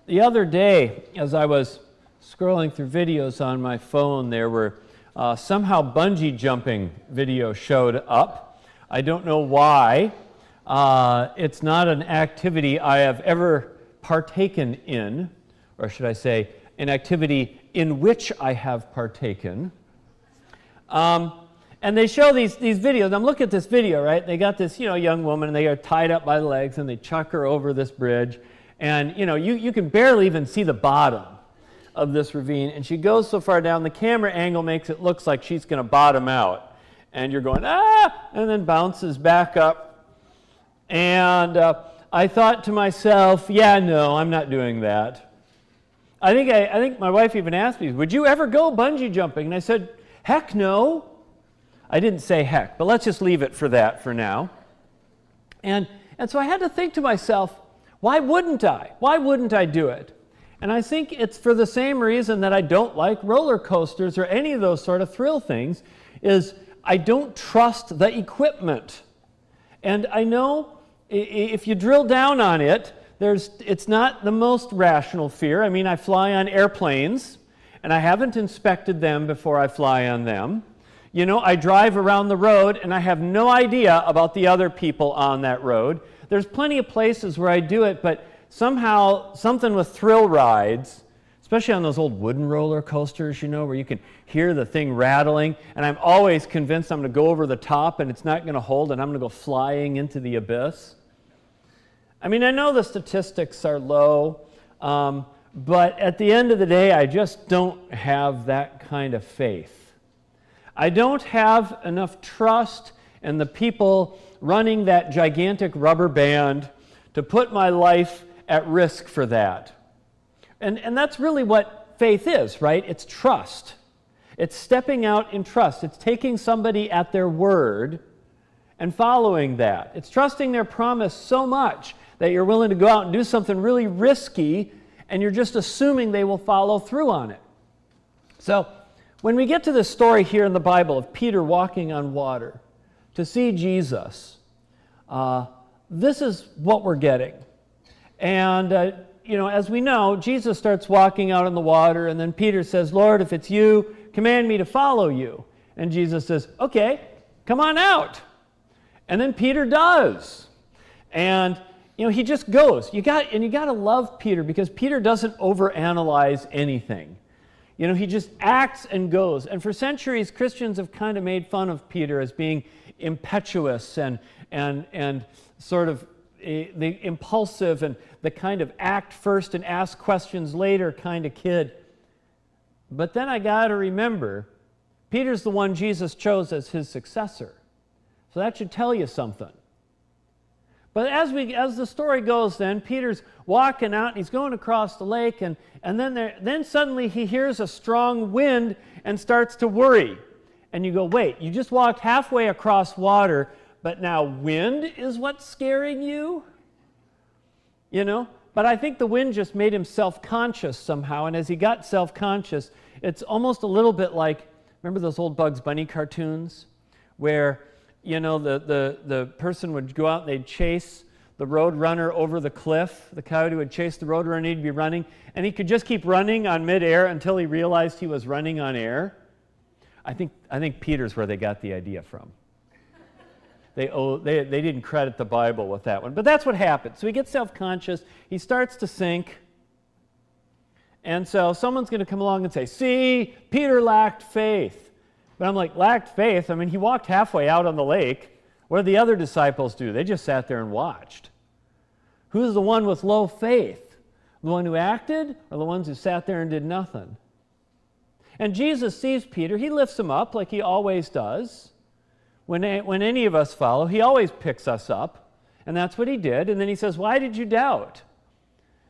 The other day, as I was scrolling through videos on my phone, there were somehow bungee jumping videos showed up. I don't know why. It's not an activity I have ever partaken in, or should I say, an activity in which I have partaken. And they show these videos. I'm looking at this video, right? They got this, young woman, and they are tied up by the legs, and they chuck her over this bridge. And, you can barely even see the bottom of this ravine. And she goes so far down, the camera angle makes it look like she's going to bottom out. And you're going, ah! And then bounces back up. And I thought to myself, yeah, no, I'm not doing that. I think my wife even asked me, would you ever go bungee jumping? And I said, heck no. I didn't say heck, but let's just leave it for that for now. And so I had to think to myself, why wouldn't I? Why wouldn't I do it? And I think it's for the same reason that I don't like roller coasters or any of those sort of thrill things, is I don't trust the equipment. And I know if you drill down on it, it's not the most rational fear. I mean, I fly on airplanes, and I haven't inspected them before I fly on them. I drive around the road, and I have no idea about the other people on that road. There's plenty of places where I do it, but somehow something with thrill rides, especially on those old wooden roller coasters, where you can hear the thing rattling, and I'm always convinced I'm going to go over the top and it's not going to hold and I'm going to go flying into the abyss. I mean, I know the statistics are low, but at the end of the day, I just don't have that kind of faith. I don't have enough trust in the people running that gigantic rubber band to put my life at risk for that. And that's really what faith is, right? It's trust. It's stepping out in trust. It's taking somebody at their word and following that. It's trusting their promise so much that you're willing to go out and do something really risky, and you're just assuming they will follow through on it. So when we get to this story here in the Bible of Peter walking on water to see Jesus, this is what we're getting. And, as we know, Jesus starts walking out on the water, and then Peter says, Lord, if it's you, command me to follow you. And Jesus says, okay, come on out. And then Peter does. And, he just goes. You got to love Peter, because Peter doesn't overanalyze anything. He just acts and goes. And for centuries, Christians have kind of made fun of Peter as being impetuous and sort of the impulsive and the kind of act first and ask questions later kind of kid. But then I got to remember, Peter's the one Jesus chose as his successor. So that should tell you something. But as the story goes then, Peter's walking out, and he's going across the lake, and then suddenly he hears a strong wind and starts to worry. And you go, wait, you just walked halfway across water, but now wind is what's scaring you? But I think the wind just made him self-conscious somehow, and as he got self-conscious, it's almost a little bit like, remember those old Bugs Bunny cartoons? Where the person would go out and they'd chase the road runner over the cliff. The coyote would chase the road runner, and he'd be running, and he could just keep running on midair until he realized he was running on air. I think Peter's where they got the idea from. They didn't credit the Bible with that one, but that's what happened. So he gets self-conscious, he starts to sink, and so someone's going to come along and say, see, Peter lacked faith. But I'm like, lacked faith? I mean, he walked halfway out on the lake. What did the other disciples do? They just sat there and watched. Who's the one with low faith? The one who acted, or the ones who sat there and did nothing? And Jesus sees Peter. He lifts him up like he always does. When any of us follow, he always picks us up. And that's what he did. And then he says, why did you doubt?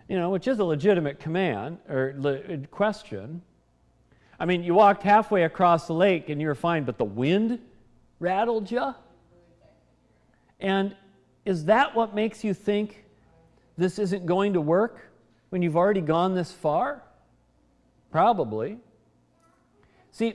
Which is a legitimate command or question. I mean, you walked halfway across the lake and you were fine, but the wind rattled you? And is that what makes you think this isn't going to work when you've already gone this far? Probably. See,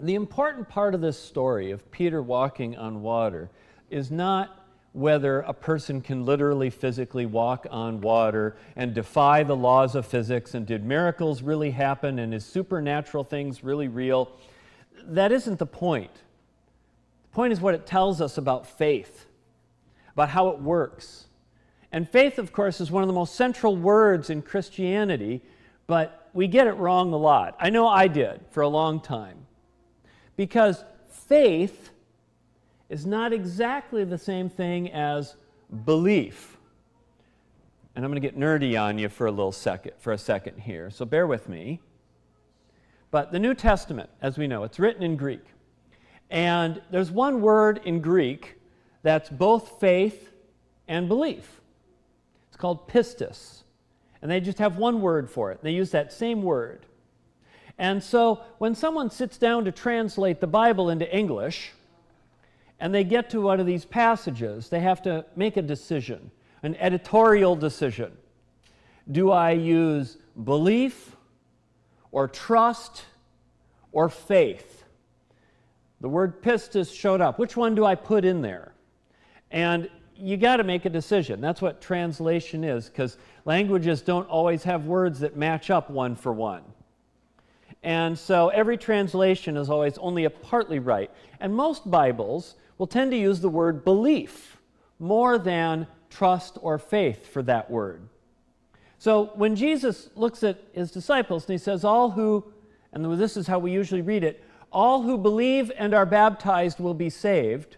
the important part of this story of Peter walking on water is not whether a person can literally, physically walk on water and defy the laws of physics, and did miracles really happen, and is supernatural things really real. That isn't the point. The point is what it tells us about faith, about how it works. And faith, of course, is one of the most central words in Christianity, but we get it wrong a lot. I know I did for a long time. Because faith is not exactly the same thing as belief. And I'm going to get nerdy on you for a second here, so bear with me. But the New Testament, as we know, it's written in Greek. And there's one word in Greek that's both faith and belief. It's called pistis. And they just have one word for it. They use that same word. And so when someone sits down to translate the Bible into English, and they get to one of these passages, they have to make a decision, an editorial decision. Do I use belief or trust or faith? The word pistis showed up. Which one do I put in there? And you got to make a decision. That's what translation is, because languages don't always have words that match up one for one. And so every translation is always only partly right. And most Bibles will tend to use the word belief more than trust or faith for that word. So when Jesus looks at his disciples and he says, all who, and this is how we usually read it, all who believe and are baptized will be saved.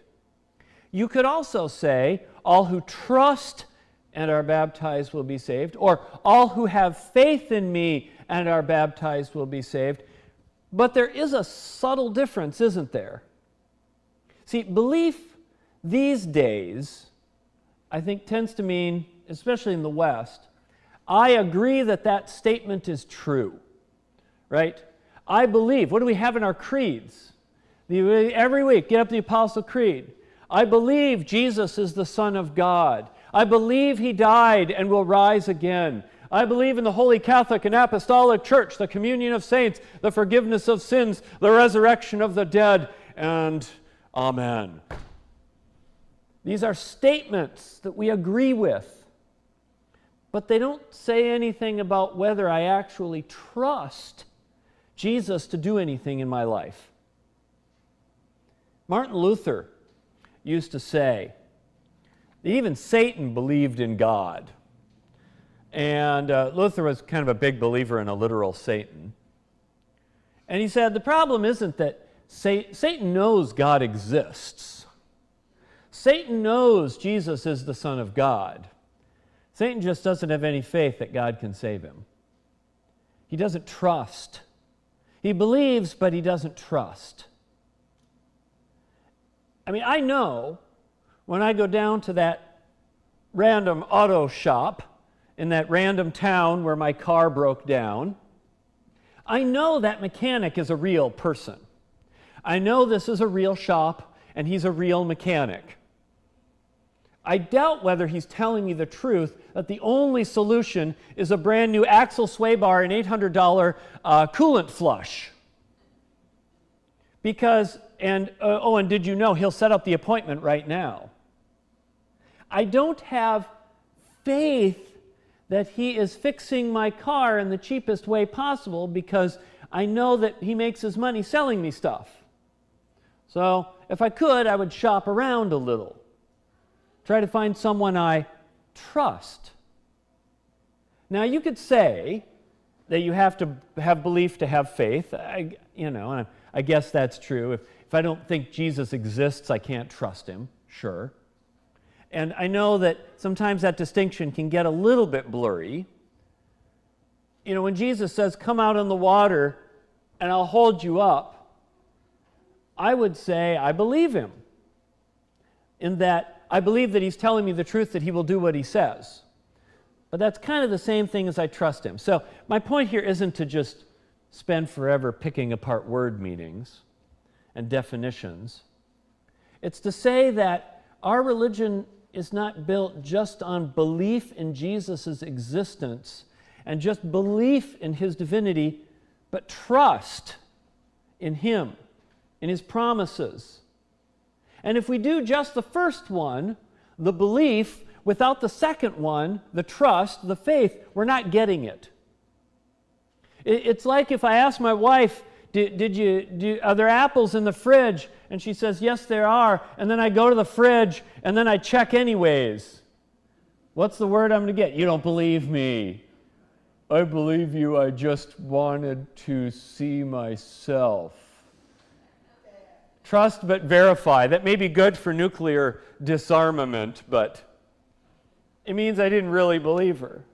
You could also say, all who trust and are baptized will be saved, or all who have faith in me and are baptized will be saved. But there is a subtle difference, isn't there? See, belief these days, I think, tends to mean, especially in the West, I agree that that statement is true, right? I believe. What do we have in our creeds? Every week, get up the Apostle Creed. I believe Jesus is the Son of God. I believe he died and will rise again. I believe in the Holy Catholic and Apostolic Church, the communion of saints, the forgiveness of sins, the resurrection of the dead, and Amen. These are statements that we agree with, but they don't say anything about whether I actually trust Jesus to do anything in my life. Martin Luther used to say that even Satan believed in God. And Luther was kind of a big believer in a literal Satan. And he said the problem isn't that Satan knows God exists. Satan knows Jesus is the Son of God. Satan just doesn't have any faith that God can save him. He doesn't trust. He believes, but he doesn't trust. I mean, I know when I go down to that random auto shop in that random town where my car broke down, I know that mechanic is a real person. I know this is a real shop and he's a real mechanic. I doubt whether he's telling me the truth that the only solution is a brand new axle sway bar and $800 coolant flush. Because, and did you know he'll set up the appointment right now? I don't have faith that he is fixing my car in the cheapest way possible because I know that he makes his money selling me stuff. So if I could, I would shop around a little. Try to find someone I trust. Now you could say that you have to have belief to have faith. And I guess that's true. If I don't think Jesus exists, I can't trust him. Sure. And I know that sometimes that distinction can get a little bit blurry. You know, when Jesus says, come out on the water and I'll hold you up, I would say I believe him. In that I believe that he's telling me the truth, that he will do what he says. But that's kind of the same thing as I trust him. So my point here isn't to just spend forever picking apart word meanings and definitions. It's to say that our religion is not built just on belief in Jesus' existence and just belief in his divinity, but trust in him, in his promises. And if we do just the first one, the belief, without the second one, the trust, the faith, we're not getting it. It's like if I ask my wife, are there apples in the fridge? And she says, yes, there are. And then I go to the fridge, and then I check anyways. What's the word I'm going to get? You don't believe me. I believe you. I just wanted to see myself. Trust but verify. That may be good for nuclear disarmament, but it means I didn't really believe her.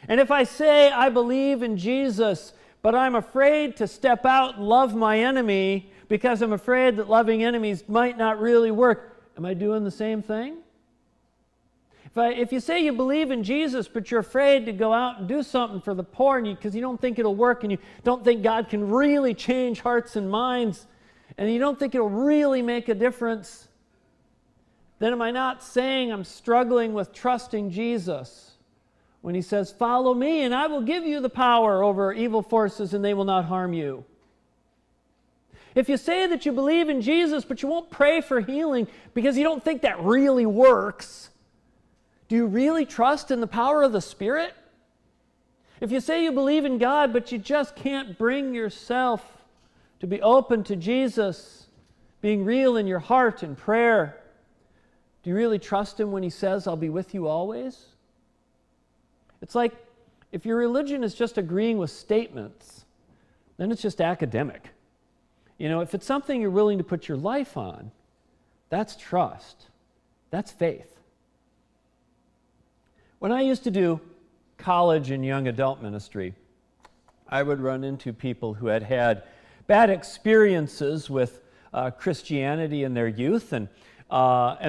And if I say I believe in Jesus, but I'm afraid to step out and love my enemy because I'm afraid that loving enemies might not really work, am I doing the same thing? If you say you believe in Jesus, but you're afraid to go out and do something for the poor because you don't think it'll work and you don't think God can really change hearts and minds and you don't think it'll really make a difference, then am I not saying I'm struggling with trusting Jesus when he says, follow me and I will give you the power over evil forces and they will not harm you? If you say that you believe in Jesus, but you won't pray for healing because you don't think that really works, do you really trust in the power of the Spirit? If you say you believe in God, but you just can't bring yourself to be open to Jesus, being real in your heart in prayer, do you really trust him when he says, I'll be with you always? It's like if your religion is just agreeing with statements, then it's just academic. If it's something you're willing to put your life on, that's trust. That's faith. When I used to do college and young adult ministry, I would run into people who had had bad experiences with Christianity in their youth, and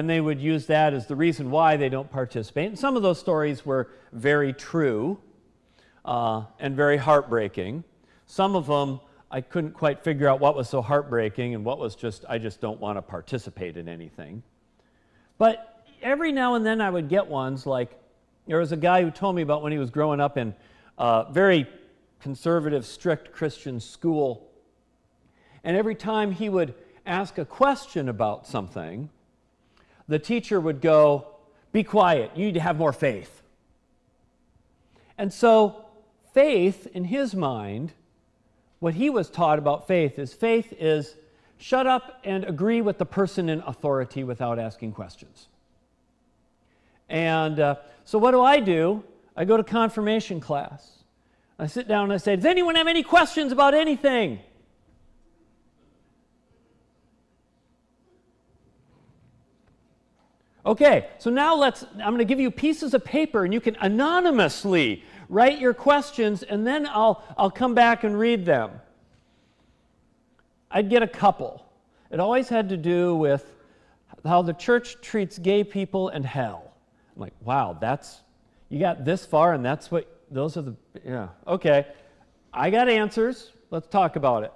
they would use that as the reason why they don't participate. And some of those stories were very true and very heartbreaking. Some of them, I couldn't quite figure out what was so heartbreaking and what was just, I just don't want to participate in anything. But every now and then I would get ones like, there was a guy who told me about when he was growing up in a very conservative, strict Christian school. And every time he would ask a question about something, the teacher would go, be quiet, you need to have more faith. And so faith, in his mind, what he was taught about faith is shut up and agree with the person in authority without asking questions. And so what do? I go to confirmation class. I sit down and I say, does anyone have any questions about anything? Okay, so now I'm going to give you pieces of paper and you can anonymously write your questions and then I'll come back and read them. I'd get a couple. It always had to do with how the church treats gay people and hell. I'm like, wow, you got this far and okay. I got answers, let's talk about it.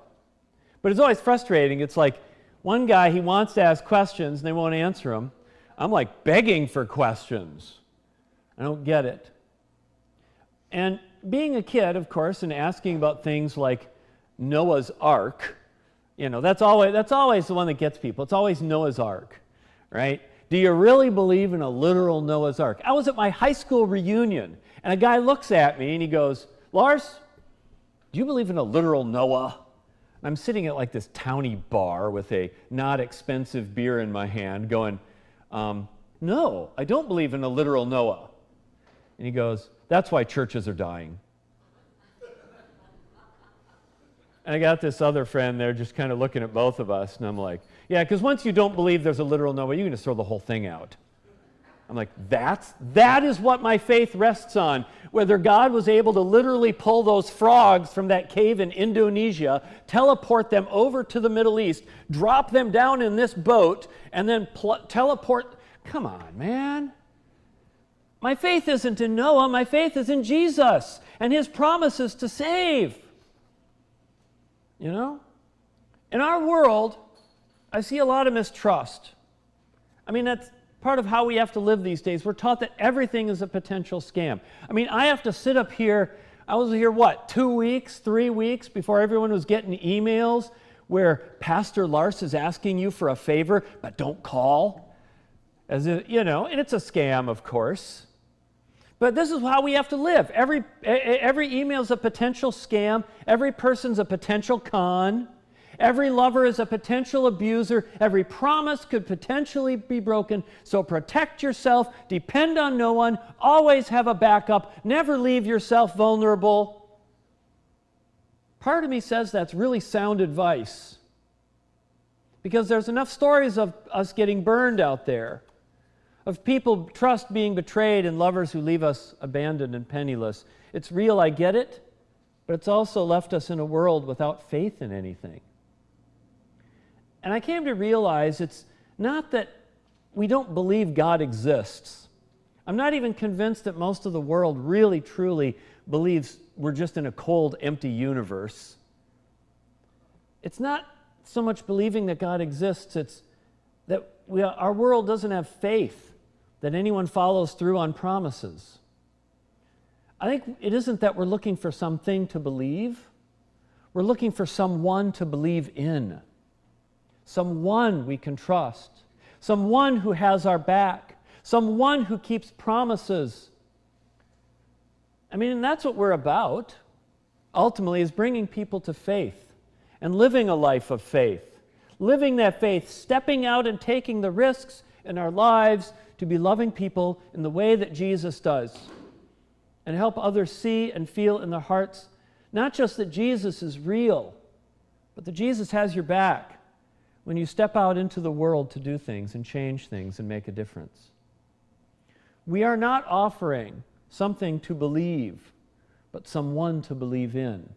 But it's always frustrating. It's like one guy, he wants to ask questions and they won't answer them. I'm like begging for questions. I don't get it. And being a kid, of course, and asking about things like Noah's Ark, that's always the one that gets people. It's always Noah's Ark, right? Do you really believe in a literal Noah's Ark? I was at my high school reunion, and a guy looks at me and he goes, Lars, do you believe in a literal Noah? And I'm sitting at like this towny bar with a not expensive beer in my hand going, no, I don't believe in a literal Noah. And he goes, that's why churches are dying. And I got this other friend there just kind of looking at both of us, and I'm like, yeah, because once you don't believe there's a literal Noah, you can just throw the whole thing out. I'm like, that is what my faith rests on. Whether God was able to literally pull those frogs from that cave in Indonesia, teleport them over to the Middle East, drop them down in this boat, and then teleport. Come on, man. My faith isn't in Noah. My faith is in Jesus and his promises to save. In our world, I see a lot of mistrust. I mean, that's part of how we have to live these days. We're taught that everything is a potential scam. I mean, I have to sit up here. I was here, 2 weeks, 3 weeks before everyone was getting emails where Pastor Lars is asking you for a favor, but don't call. As if, and it's a scam, of course. But this is how we have to live. Every email is a potential scam. Every person's a potential con. Every lover is a potential abuser. Every promise could potentially be broken. So protect yourself. Depend on no one. Always have a backup. Never leave yourself vulnerable. Part of me says that's really sound advice, because there's enough stories of us getting burned out there, of people, trust being betrayed, and lovers who leave us abandoned and penniless. It's real, I get it, but it's also left us in a world without faith in anything. And I came to realize it's not that we don't believe God exists. I'm not even convinced that most of the world really, truly believes we're just in a cold, empty universe. It's not so much believing that God exists, it's that our world doesn't have faith that anyone follows through on promises. I think it isn't that we're looking for something to believe. We're looking for someone to believe in. Someone we can trust. Someone who has our back. Someone who keeps promises. And that's what we're about, ultimately, is bringing people to faith and living a life of faith. Living that faith, stepping out and taking the risks in our lives to be loving people in the way that Jesus does, and help others see and feel in their hearts, not just that Jesus is real, but that Jesus has your back when you step out into the world to do things and change things and make a difference. We are not offering something to believe, but someone to believe in.